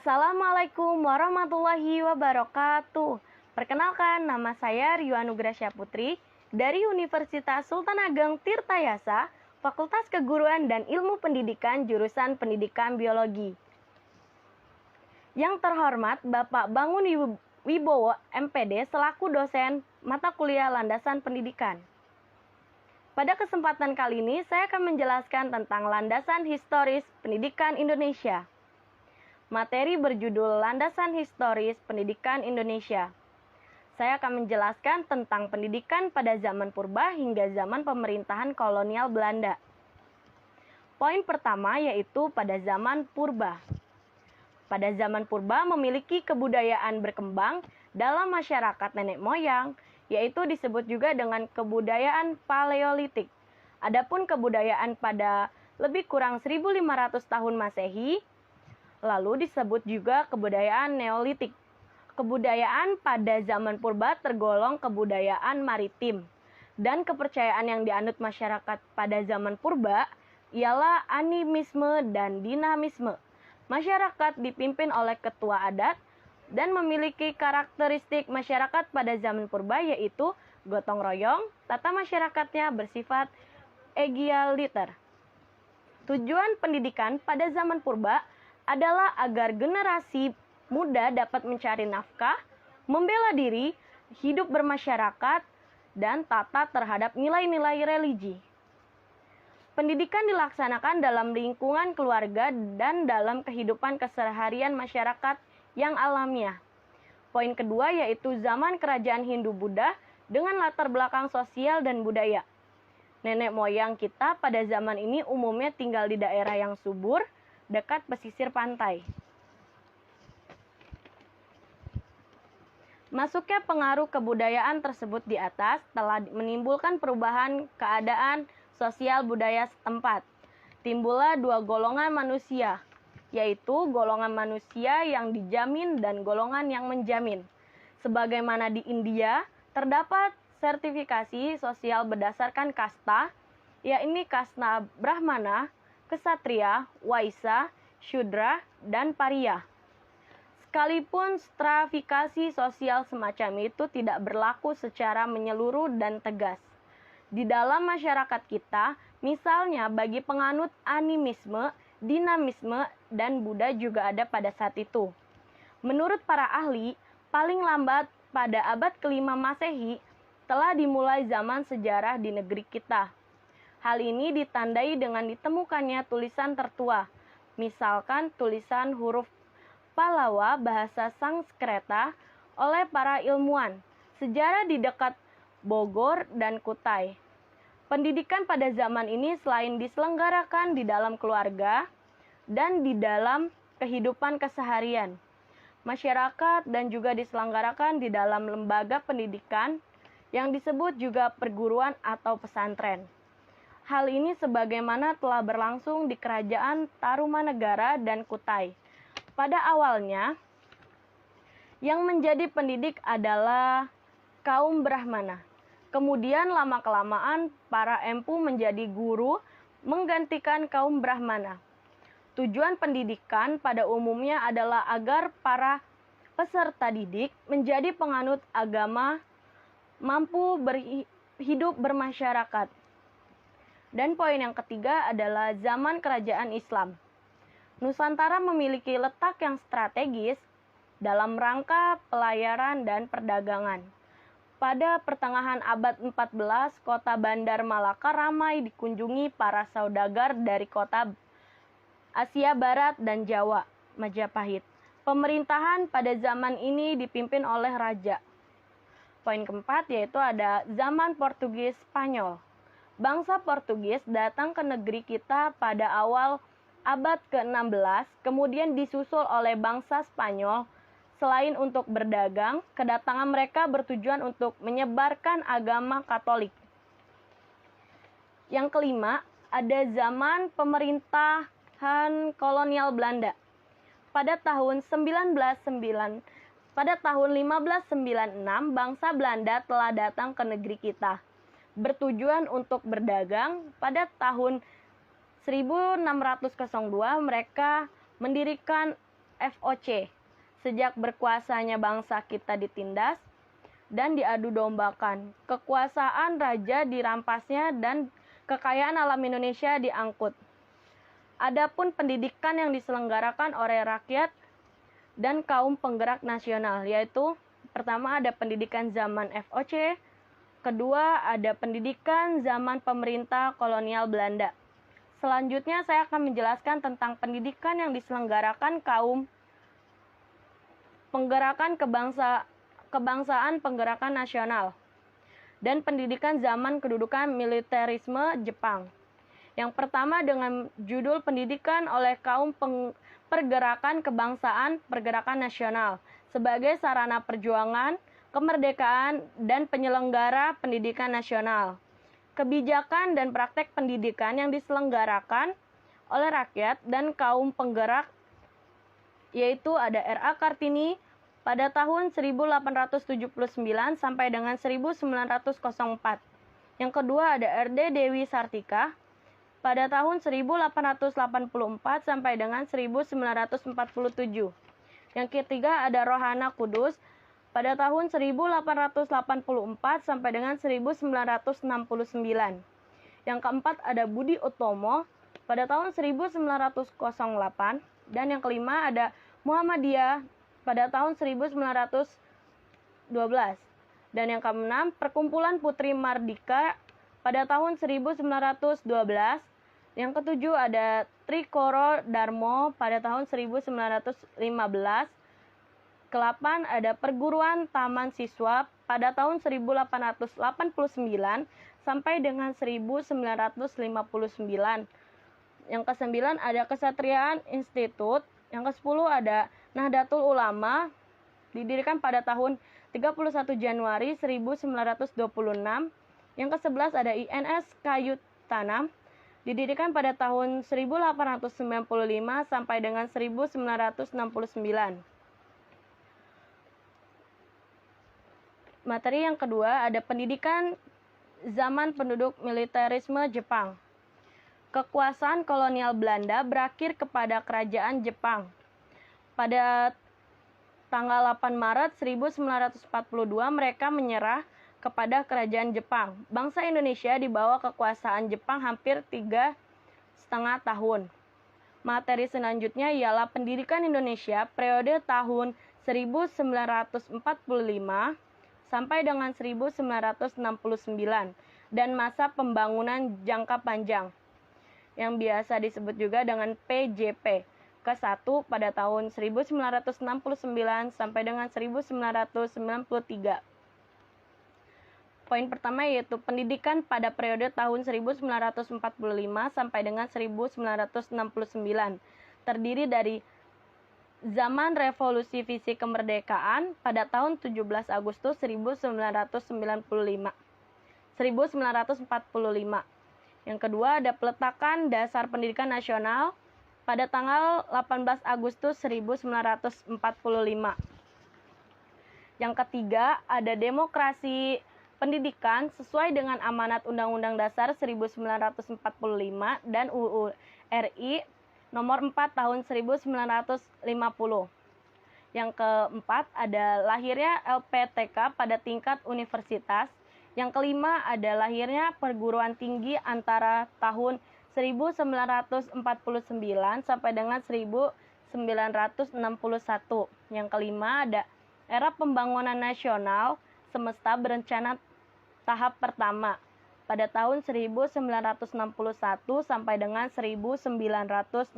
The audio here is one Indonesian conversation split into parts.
Assalamualaikum warahmatullahi wabarakatuh. Perkenalkan, nama saya Rio Anugrasya Putri dari Universitas Sultan Ageng Tirtayasa, Fakultas Keguruan dan Ilmu Pendidikan, jurusan Pendidikan Biologi. Yang terhormat Bapak Bangun Wibowo, MPD, selaku dosen mata kuliah Landasan Pendidikan. Pada kesempatan kali ini, saya akan menjelaskan tentang landasan historis pendidikan Indonesia. Materi berjudul Landasan Historis Pendidikan Indonesia. Saya akan menjelaskan tentang pendidikan pada zaman purba hingga zaman pemerintahan kolonial Belanda. Poin pertama yaitu pada zaman purba. Pada zaman purba memiliki kebudayaan berkembang dalam masyarakat nenek moyang, yaitu disebut juga dengan kebudayaan Paleolitik. Adapun kebudayaan pada lebih kurang 1500 tahun Masehi, lalu disebut juga kebudayaan Neolitik. Kebudayaan pada zaman purba tergolong kebudayaan maritim. Dan kepercayaan yang dianut masyarakat pada zaman purba ialah animisme dan dinamisme. Masyarakat dipimpin oleh ketua adat dan memiliki karakteristik masyarakat pada zaman purba yaitu gotong royong, tata masyarakatnya bersifat egaliter. Tujuan pendidikan pada zaman purba adalah agar generasi muda dapat mencari nafkah, membela diri, hidup bermasyarakat, dan taat terhadap nilai-nilai religi. Pendidikan dilaksanakan dalam lingkungan keluarga dan dalam kehidupan keseharian masyarakat yang alamiah. Poin kedua yaitu zaman kerajaan Hindu-Buddha dengan latar belakang sosial dan budaya. Nenek moyang kita pada zaman ini umumnya tinggal di daerah yang subur, dekat pesisir pantai. Masuknya pengaruh kebudayaan tersebut di atas telah menimbulkan perubahan keadaan sosial budaya setempat. Timbullah dua golongan manusia, yaitu golongan manusia yang dijamin dan golongan yang menjamin. Sebagaimana di India, terdapat sertifikasi sosial berdasarkan kasta, yakni kasta Brahmana, Ksatria, Waisya, Shudra, dan Pariya. Sekalipun stratifikasi sosial semacam itu tidak berlaku secara menyeluruh dan tegas. Di dalam masyarakat kita, misalnya bagi penganut animisme, dinamisme, dan Buddha juga ada pada saat itu. Menurut para ahli, paling lambat pada abad ke-5 Masehi telah dimulai zaman sejarah di negeri kita. Hal ini ditandai dengan ditemukannya tulisan tertua, misalkan tulisan huruf Pallava bahasa Sanskerta oleh para ilmuwan sejarah di dekat Bogor dan Kutai. Pendidikan pada zaman ini selain diselenggarakan di dalam keluarga dan di dalam kehidupan keseharian masyarakat dan juga diselenggarakan di dalam lembaga pendidikan yang disebut juga perguruan atau pesantren. Hal ini sebagaimana telah berlangsung di kerajaan Tarumanegara dan Kutai. Pada awalnya, yang menjadi pendidik adalah kaum Brahmana. Kemudian lama-kelamaan para empu menjadi guru menggantikan kaum Brahmana. Tujuan pendidikan pada umumnya adalah agar para peserta didik menjadi penganut agama, mampu hidup bermasyarakat. Dan poin yang ketiga adalah zaman kerajaan Islam. Nusantara memiliki letak yang strategis dalam rangka pelayaran dan perdagangan. Pada pertengahan abad 14, kota Bandar Malaka ramai dikunjungi para saudagar dari kota Asia Barat dan Jawa, Majapahit. Pemerintahan pada zaman ini dipimpin oleh raja. Poin keempat yaitu ada zaman Portugis Spanyol. Bangsa Portugis datang ke negeri kita pada awal abad ke-16, kemudian disusul oleh bangsa Spanyol. Selain untuk berdagang, kedatangan mereka bertujuan untuk menyebarkan agama Katolik. Yang kelima, ada zaman pemerintahan kolonial Belanda. Pada tahun 1596, bangsa Belanda telah datang ke negeri kita bertujuan untuk berdagang. Pada tahun 1602 mereka mendirikan FOC. Sejak berkuasanya bangsa kita ditindas dan diadu dombakan, kekuasaan raja dirampasnya dan kekayaan alam Indonesia diangkut. Adapun pendidikan yang diselenggarakan oleh rakyat dan kaum penggerak nasional, yaitu pertama ada pendidikan zaman FOC, kedua ada pendidikan zaman pemerintah kolonial Belanda. Selanjutnya saya akan menjelaskan tentang pendidikan yang diselenggarakan kaum penggerakan kebangsaan penggerakan nasional dan pendidikan zaman kedudukan militerisme Jepang. Yang pertama dengan judul pendidikan oleh kaum pergerakan kebangsaan pergerakan nasional sebagai sarana perjuangan, kemerdekaan, dan penyelenggara pendidikan nasional. Kebijakan dan praktek pendidikan yang diselenggarakan oleh rakyat dan kaum penggerak yaitu ada R.A. Kartini pada tahun 1879 sampai dengan 1904. Yang kedua ada R.D. Dewi Sartika pada tahun 1884 sampai dengan 1947. Yang ketiga ada Rohana Kudus pada tahun 1884 sampai dengan 1969. Yang keempat ada Budi Utomo pada tahun 1908 dan yang kelima ada Muhammadiyah pada tahun 1912. Dan yang keenam Perkumpulan Putri Mardika pada tahun 1912. Yang ketujuh ada Trikoro Darmo pada tahun 1915. Ke-8 ada Perguruan Taman Siswa pada tahun 1889 sampai dengan 1959. Yang ke-9 ada Kesatriaan Institut. Yang ke-10 ada Nahdlatul Ulama didirikan pada tahun 31 Januari 1926. Yang ke-11 ada INS Kayu Tanam didirikan pada tahun 1895 sampai dengan 1969. Materi yang kedua ada pendidikan zaman penduduk militerisme Jepang. Kekuasaan kolonial Belanda berakhir kepada kerajaan Jepang. Pada tanggal 8 Maret 1942 mereka menyerah kepada kerajaan Jepang. Bangsa Indonesia di bawah kekuasaan Jepang hampir 3,5 tahun. Materi selanjutnya ialah pendidikan Indonesia periode tahun 1945 sampai dengan 1969 dan masa pembangunan jangka panjang yang biasa disebut juga dengan PJP ke-1 pada tahun 1969 sampai dengan 1993. Poin pertama yaitu pendidikan pada periode tahun 1945 sampai dengan 1969 terdiri dari zaman revolusi visi kemerdekaan pada tahun 17 Agustus 1945. Yang kedua ada peletakan dasar pendidikan nasional pada tanggal 18 Agustus 1945. Yang ketiga ada demokrasi pendidikan sesuai dengan amanat Undang-Undang Dasar 1945 dan UU RI nomor 4 tahun 1950. Yang keempat ada lahirnya LPTK pada tingkat universitas. Yang kelima ada lahirnya perguruan tinggi antara tahun 1949 sampai dengan 1961. Yang kelima ada era pembangunan nasional semesta berencana tahap pertama pada tahun 1961 sampai dengan 1969.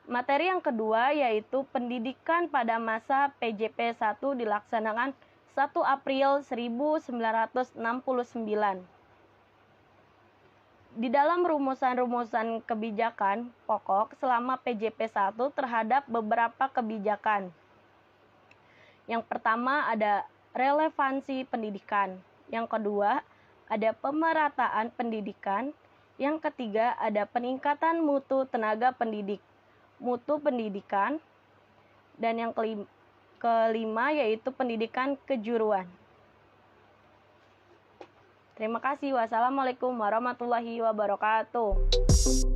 Materi yang kedua yaitu pendidikan pada masa PJP 1 dilaksanakan 1 April 1969. Di dalam rumusan-rumusan kebijakan pokok selama PJP 1 terhadap beberapa kebijakan. Yang pertama ada relevansi pendidikan. Yang kedua, ada pemerataan pendidikan. Yang ketiga, ada peningkatan mutu tenaga pendidik, mutu pendidikan. Dan yang kelima yaitu pendidikan kejuruan. Terima kasih. Wassalamualaikum warahmatullahi wabarakatuh.